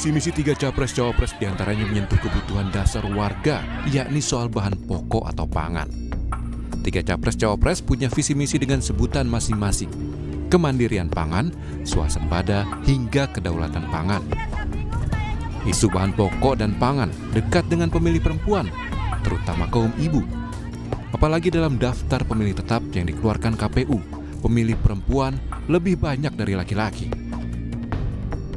Visi misi 3 capres-cawapres diantaranya menyentuh kebutuhan dasar warga, yakni soal bahan pokok atau pangan. 3 capres-cawapres punya visi misi dengan sebutan masing-masing. Kemandirian pangan, swasembada, hingga kedaulatan pangan. Isu bahan pokok dan pangan dekat dengan pemilih perempuan, terutama kaum ibu. Apalagi dalam daftar pemilih tetap yang dikeluarkan KPU, pemilih perempuan lebih banyak dari laki-laki.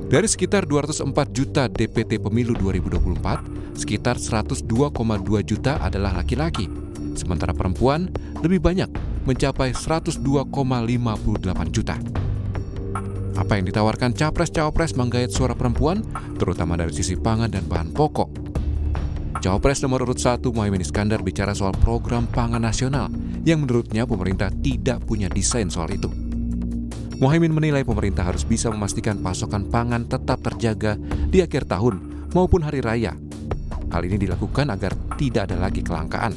Dari sekitar 204 juta DPT pemilu 2024, sekitar 102,2 juta adalah laki-laki. Sementara perempuan lebih banyak, mencapai 102,58 juta. Apa yang ditawarkan capres-cawapres menggait suara perempuan, terutama dari sisi pangan dan bahan pokok. Cawapres nomor urut 1 Muhaimin Iskandar bicara soal program pangan nasional yang menurutnya pemerintah tidak punya desain soal itu. Muhaimin menilai pemerintah harus bisa memastikan pasokan pangan tetap terjaga di akhir tahun maupun hari raya. Hal ini dilakukan agar tidak ada lagi kelangkaan.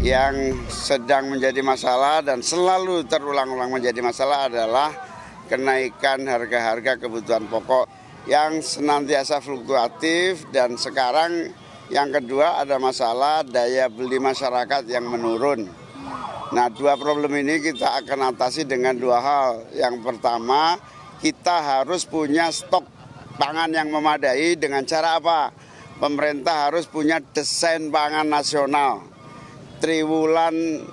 Yang sedang menjadi masalah dan selalu terulang-ulang menjadi masalah adalah kenaikan harga-harga kebutuhan pokok yang senantiasa fluktuatif, dan sekarang yang kedua ada masalah daya beli masyarakat yang menurun. Nah, 2 problem ini kita akan atasi dengan 2 hal. Yang pertama, kita harus punya stok pangan yang memadai dengan cara apa? Pemerintah harus punya desain pangan nasional. Triwulan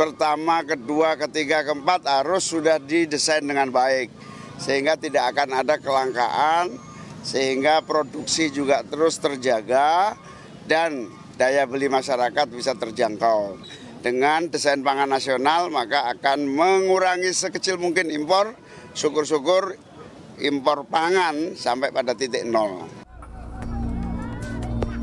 pertama, kedua, ketiga, keempat harus sudah didesain dengan baik. Sehingga tidak akan ada kelangkaan, sehingga produksi juga terus terjaga dan daya beli masyarakat bisa terjangkau. Dengan desain pangan nasional maka akan mengurangi sekecil mungkin impor, syukur-syukur impor pangan sampai pada titik nol.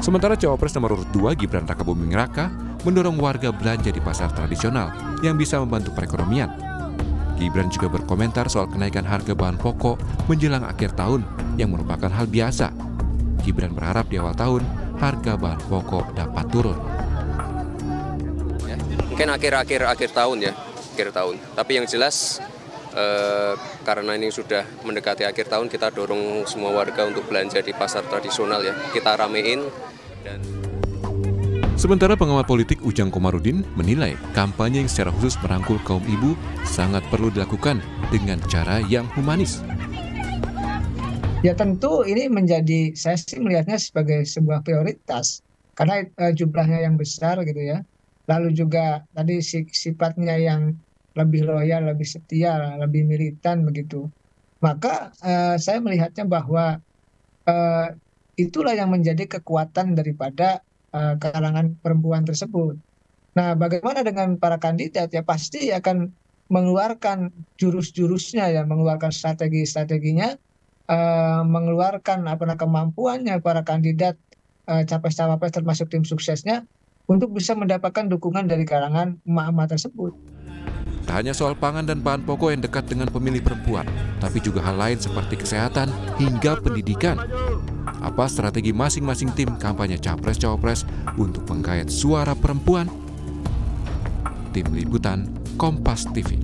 Sementara Cawapres nomor urut 2 Gibran Rakabuming Raka mendorong warga belanja di pasar tradisional yang bisa membantu perekonomian. Gibran juga berkomentar soal kenaikan harga bahan pokok menjelang akhir tahun yang merupakan hal biasa. Gibran berharap di awal tahun harga bahan pokok dapat turun. Mungkin akhir tahun ya, akhir tahun. Tapi yang jelas karena ini sudah mendekati akhir tahun, kita dorong semua warga untuk belanja di pasar tradisional ya. Kita ramein. Sementara pengamat politik Ujang Komarudin menilai kampanye yang secara khusus merangkul kaum ibu sangat perlu dilakukan dengan cara yang humanis. Ya tentu ini menjadi, saya sih melihatnya sebagai sebuah prioritas karena jumlahnya yang besar gitu ya. Lalu juga tadi sifatnya yang lebih loyal, lebih setia, lebih militan begitu. Maka saya melihatnya bahwa itulah yang menjadi kekuatan daripada kalangan perempuan tersebut. Nah, bagaimana dengan para kandidat? Ya pasti akan mengeluarkan jurus-jurusnya ya, mengeluarkan strategi-strateginya, mengeluarkan kemampuannya para kandidat capres-cawapres termasuk tim suksesnya untuk bisa mendapatkan dukungan dari kalangan emak-emak tersebut. Tak hanya soal pangan dan bahan pokok yang dekat dengan pemilih perempuan, tapi juga hal lain seperti kesehatan hingga pendidikan. Apa strategi masing-masing tim kampanye capres-cawapres untuk menggait suara perempuan? Tim Liputan Kompas TV.